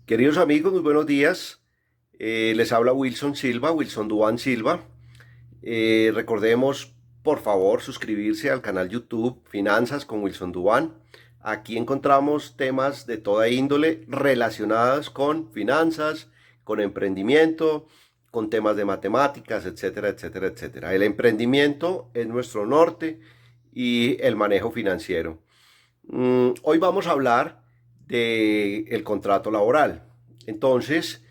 Queridos amigos, muy buenos días. Les habla Wilson Silva, Wilson Duan Silva. Recordemos, por favor, suscribirse al canal YouTube Finanzas con Wilson Duan. Aquí encontramos temas de toda índole relacionados con finanzas, con emprendimiento, con temas de matemáticas, etcétera, etcétera, etcétera. El emprendimiento es nuestro norte y el manejo financiero. Hoy vamos a hablar del contrato laboral. Entonces,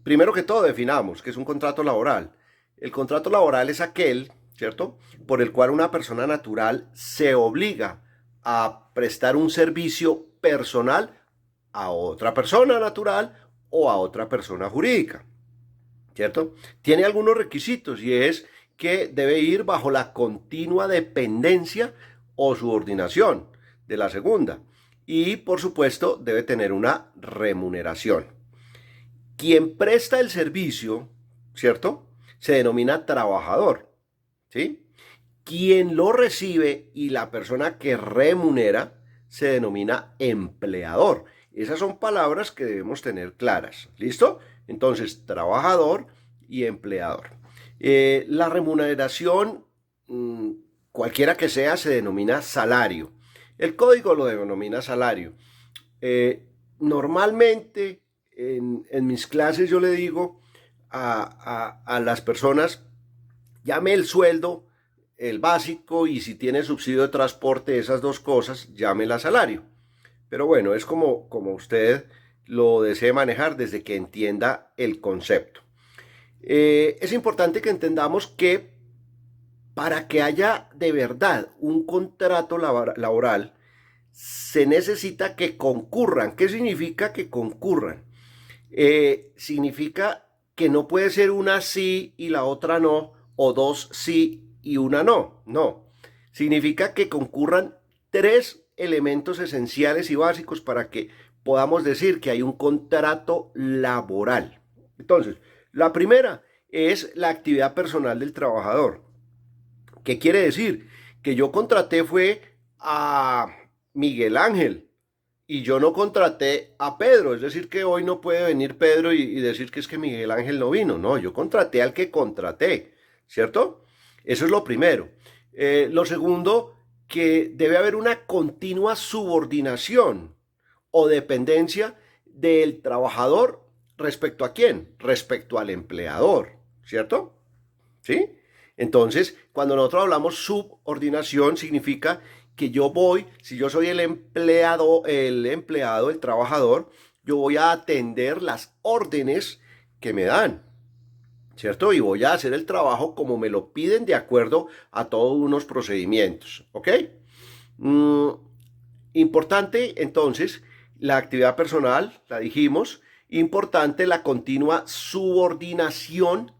primero que todo, definamos qué es un contrato laboral. El contrato laboral es aquel, ¿cierto?, por el cual una persona natural se obliga a prestar un servicio personal a otra persona natural o a otra persona jurídica, ¿cierto? Tiene algunos requisitos y es que debe ir bajo la continua dependencia o subordinación de la segunda. Y por supuesto debe tener una remuneración. Quien presta el servicio, ¿cierto?, se denomina trabajador, ¿sí? Quien lo recibe y la persona que remunera se denomina empleador. Esas son palabras que debemos tener claras. ¿Listo? Entonces, trabajador y empleador. La remuneración, cualquiera que sea, se denomina salario. El código lo denomina salario. Normalmente en mis clases yo le digo a las personas, llame el sueldo, el básico, y si tiene subsidio de transporte, esas dos cosas, llámela salario. Pero bueno, es como usted lo desee manejar desde que entienda el concepto. Es importante que entendamos que para que haya de verdad un contrato laboral, se necesita que concurran. ¿Qué significa que concurran? Significa que no puede ser una sí y la otra no, o dos sí y una no. No. Significa que concurran tres elementos esenciales y básicos para que podamos decir que hay un contrato laboral. Entonces, la primera es la actividad personal del trabajador. ¿Qué quiere decir? Que yo contraté fue a Miguel Ángel y yo no contraté a Pedro. Es decir, que hoy no puede venir Pedro y decir que es que Miguel Ángel no vino. No, yo contraté al que contraté, ¿cierto? Eso es lo primero. Lo segundo, que debe haber una continua subordinación o dependencia del trabajador respecto a quién, respecto al empleador, ¿cierto? ¿Sí? Entonces, cuando nosotros hablamos subordinación, significa que yo voy, si yo soy el empleado, el trabajador, yo voy a atender las órdenes que me dan, ¿cierto? Y voy a hacer el trabajo como me lo piden de acuerdo a todos unos procedimientos, ¿ok? Mm, Importante, entonces, la actividad personal, la dijimos. Importante la continua subordinación.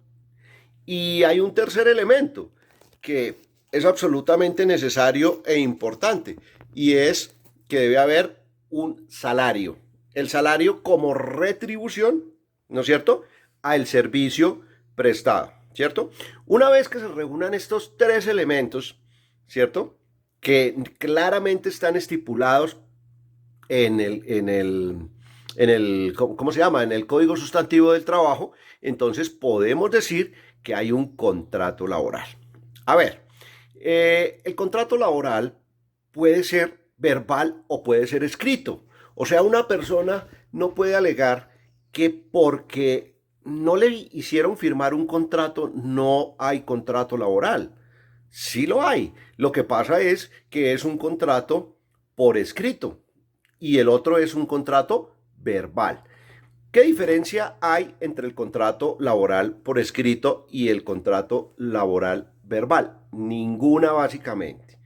Y hay un tercer elemento que es absolutamente necesario e importante, y es que debe haber un salario. El salario como retribución, ¿no es cierto?, al servicio prestado, ¿cierto? Una vez que se reúnan estos tres elementos, ¿cierto?, que claramente están estipulados ¿cómo se llama? En el Código Sustantivo del Trabajo, entonces podemos decir que hay un contrato laboral. A ver, el contrato laboral puede ser verbal o puede ser escrito. O sea, una persona no puede alegar que porque no le hicieron firmar un contrato, no hay contrato laboral. Sí lo hay. Lo que pasa es que es un contrato por escrito y el otro es un contrato verbal. ¿Qué diferencia hay entre el contrato laboral por escrito y el contrato laboral verbal? Ninguna, básicamente.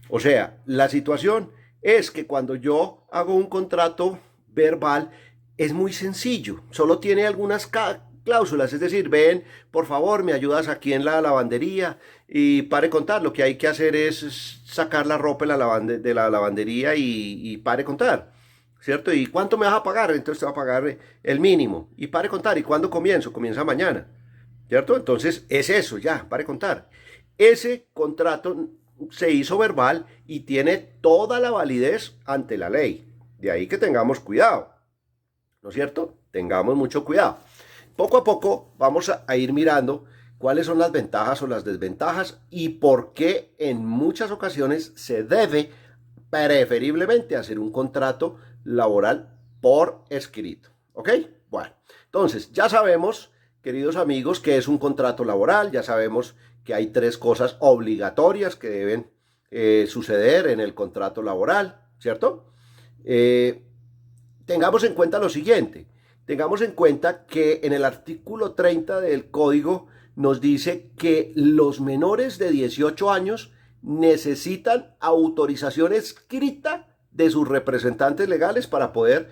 O sea, la situación es que cuando yo hago un contrato verbal es muy sencillo, solo tiene algunas cláusulas, es decir, ven, por favor, me ayudas aquí en la lavandería y pare contar, lo que hay que hacer es sacar la ropa de la lavandería y pare contar, ¿cierto? ¿Y cuánto me vas a pagar? Entonces te va a pagar el mínimo y pare contar. ¿Y cuándo comienzo? Comienza mañana, ¿cierto? Entonces es eso, ya, pare contar. Ese contrato se hizo verbal y tiene toda la validez ante la ley. De ahí que tengamos cuidado, ¿no es cierto? tengamos mucho cuidado. Poco a poco vamos a ir mirando cuáles son las ventajas o las desventajas y por qué en muchas ocasiones se debe preferiblemente hacer un contrato laboral por escrito. ¿Ok? Bueno, entonces ya sabemos, queridos amigos, qué es un contrato laboral, ya sabemos que hay 3 cosas obligatorias que deben suceder en el contrato laboral, ¿cierto? Tengamos en cuenta lo siguiente, tengamos en cuenta que en el artículo 30 del código nos dice que los menores de 18 años necesitan autorización escrita de sus representantes legales para poder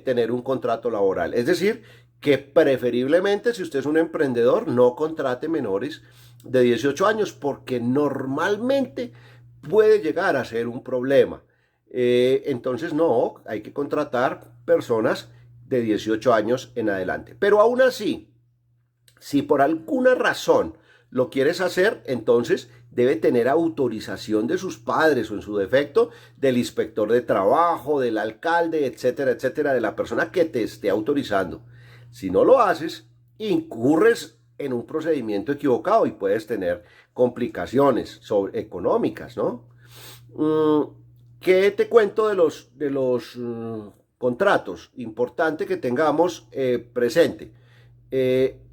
tener un contrato laboral. Es decir, que preferiblemente si usted es un emprendedor no contrate menores de 18 años porque normalmente puede llegar a ser un problema. Entonces no, hay que contratar personas de 18 años en adelante. Pero aún así, si por alguna razón lo quieres hacer, entonces debe tener autorización de sus padres o en su defecto del inspector de trabajo, del alcalde, etcétera, etcétera, de la persona que te esté autorizando. Si no lo haces, incurres en un procedimiento equivocado y puedes tener complicaciones económicas, ¿no? ¿Qué te cuento de los contratos? Importante que tengamos presente.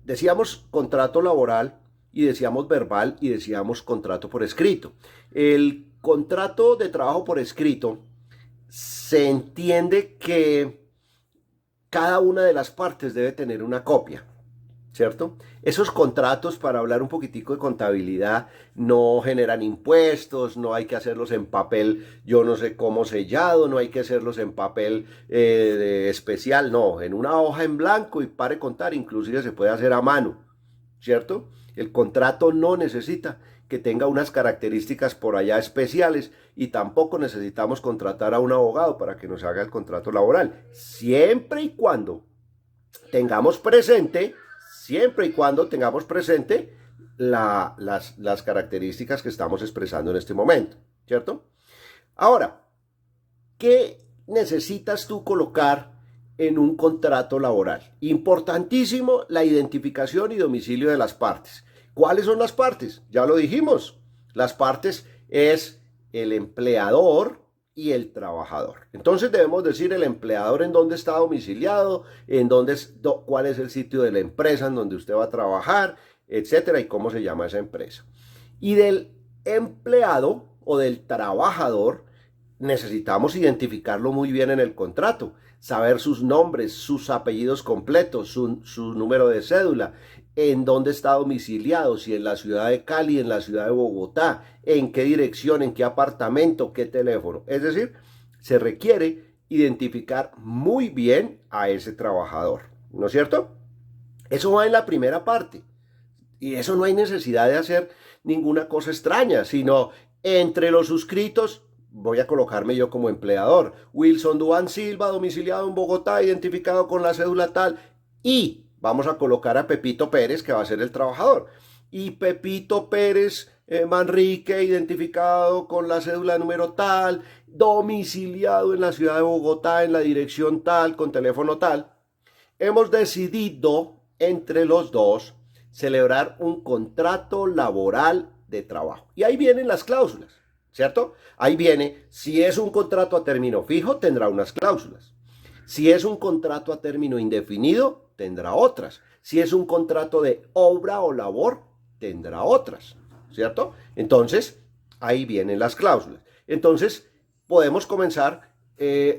Decíamos contrato laboral y decíamos verbal y decíamos contrato por escrito. El contrato de trabajo por escrito se entiende que cada una de las partes debe tener una copia, ¿cierto? Esos contratos, para hablar un poquitico de contabilidad, no generan impuestos, no hay que hacerlos en papel, yo no sé cómo sellado, no hay que hacerlos en papel especial, no, en una hoja en blanco y pare contar, inclusive se puede hacer a mano, ¿cierto? El contrato no necesita que tenga unas características por allá especiales y tampoco necesitamos contratar a un abogado para que nos haga el contrato laboral, siempre y cuando tengamos presente las características que estamos expresando en este momento, ¿cierto? Ahora, ¿qué necesitas tú colocar en un contrato laboral? Importantísimo, la identificación y domicilio de las partes. ¿Cuáles son las partes? Ya lo dijimos. Las partes es el empleador y el trabajador. Entonces debemos decir el empleador en dónde está domiciliado, cuál es el sitio de la empresa en donde usted va a trabajar, etcétera, y cómo se llama esa empresa. Y del empleado o del trabajador necesitamos identificarlo muy bien en el contrato, saber sus nombres, sus apellidos completos, su número de cédula, en dónde está domiciliado, si en la ciudad de Cali, en la ciudad de Bogotá, en qué dirección, en qué apartamento, qué teléfono. Es decir, se requiere identificar muy bien a ese trabajador, ¿no es cierto? Eso va en la primera parte. Y eso no hay necesidad de hacer ninguna cosa extraña, sino entre los suscritos, voy a colocarme yo como empleador, Wilson Duan Silva, domiciliado en Bogotá, identificado con la cédula tal, y vamos a colocar a Pepito Pérez, que va a ser el trabajador. Y Pepito Pérez Manrique, identificado con la cédula número tal, domiciliado en la ciudad de Bogotá, en la dirección tal, con teléfono tal. Hemos decidido entre los dos celebrar un contrato laboral de trabajo. Y ahí vienen las cláusulas, ¿cierto? Ahí viene, si es un contrato a término fijo, tendrá unas cláusulas. Si es un contrato a término indefinido, tendrá otras. Si es un contrato de obra o labor, tendrá otras, ¿cierto? Entonces, ahí vienen las cláusulas. Entonces, podemos comenzar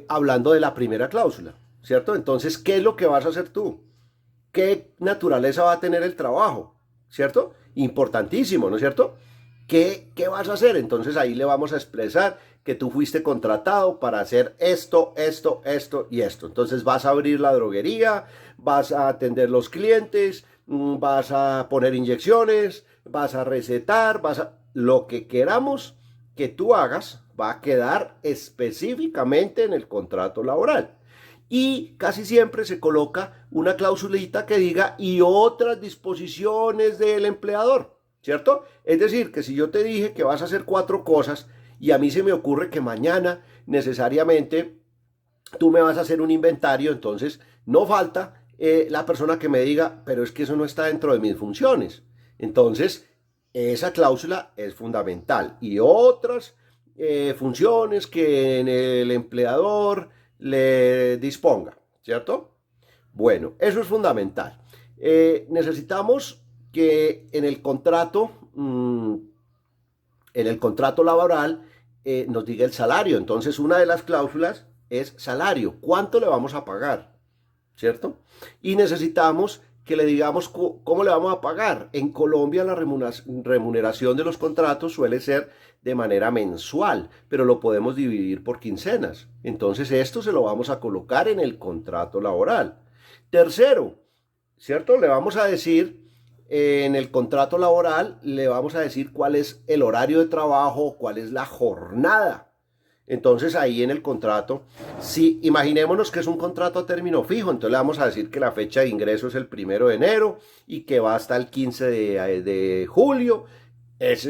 hablando de la primera cláusula, ¿cierto? Entonces, ¿qué es lo que vas a hacer tú? ¿Qué naturaleza va a tener el trabajo? ¿Cierto? Importantísimo, ¿no es cierto? ¿Qué vas a hacer? Entonces ahí le vamos a expresar que tú fuiste contratado para hacer esto, esto, esto y esto. Entonces vas a abrir la droguería, vas a atender los clientes, vas a poner inyecciones, vas a recetar, lo que queramos que tú hagas va a quedar específicamente en el contrato laboral. Y casi siempre se coloca una clausulita que diga y otras disposiciones del empleador, ¿cierto? Es decir, que si yo te dije que vas a hacer 4 cosas y a mí se me ocurre que mañana necesariamente tú me vas a hacer un inventario, entonces no falta la persona que me diga, pero es que eso no está dentro de mis funciones. Entonces, esa cláusula es fundamental. Y otras funciones que el empleador le disponga, ¿cierto? Bueno, eso es fundamental. Necesitamos que en el contrato laboral nos diga el salario. Entonces, una de las cláusulas es salario. ¿Cuánto le vamos a pagar? ¿Cierto? Y necesitamos que le digamos cómo le vamos a pagar. En Colombia la remuneración de los contratos suele ser de manera mensual, pero lo podemos dividir por quincenas. Entonces esto se lo vamos a colocar en el contrato laboral. Tercero, ¿cierto? Le vamos a decir en el contrato laboral, le vamos a decir cuál es el horario de trabajo, cuál es la jornada. Entonces ahí en el contrato, si imaginémonos que es un contrato a término fijo, entonces le vamos a decir que la fecha de ingreso es el 1 de enero y que va hasta el 15 de julio. Esa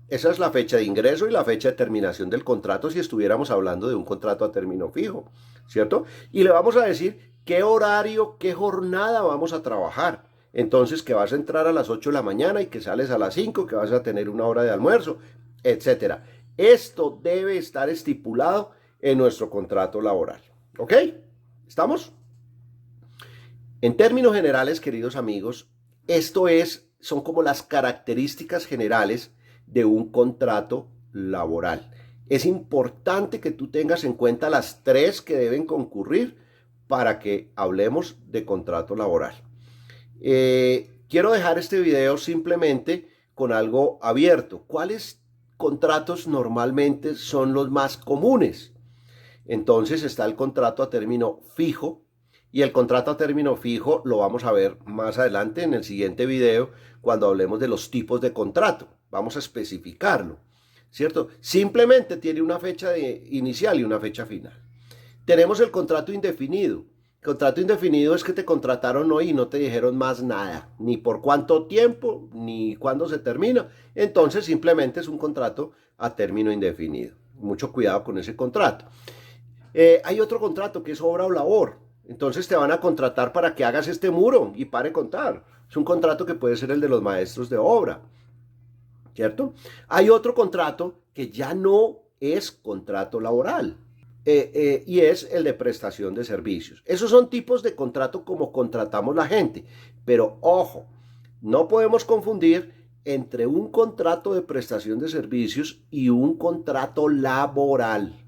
es la fecha de ingreso y la fecha de terminación del contrato si estuviéramos hablando de un contrato a término fijo, ¿cierto? Y le vamos a decir qué horario, qué jornada vamos a trabajar. Entonces que vas a entrar a las 8 de la mañana y que sales a las 5, que vas a tener una hora de almuerzo, etcétera. Esto debe estar estipulado en nuestro contrato laboral. ¿Ok? ¿Estamos? En términos generales, queridos amigos, son como las características generales de un contrato laboral. Es importante que tú tengas en cuenta las tres que deben concurrir para que hablemos de contrato laboral. Quiero dejar este video simplemente con algo abierto. ¿Cuáles contratos normalmente son los más comunes? Entonces está el contrato a término fijo, y el contrato a término fijo lo vamos a ver más adelante en el siguiente video cuando hablemos de los tipos de contrato. Vamos a especificarlo, ¿cierto? Simplemente tiene una fecha inicial y una fecha final. Tenemos el contrato indefinido. Contrato indefinido es que te contrataron hoy y no te dijeron más nada, ni por cuánto tiempo, ni cuándo se termina. Entonces simplemente es un contrato a término indefinido. Mucho cuidado con ese contrato. Hay otro contrato que es obra o labor. Entonces te van a contratar para que hagas este muro y pare contar. Es un contrato que puede ser el de los maestros de obra, ¿cierto? Hay otro contrato que ya no es contrato laboral. Y es el de prestación de servicios. Esos son tipos de contrato como contratamos la gente. Pero ojo, no podemos confundir entre un contrato de prestación de servicios y un contrato laboral.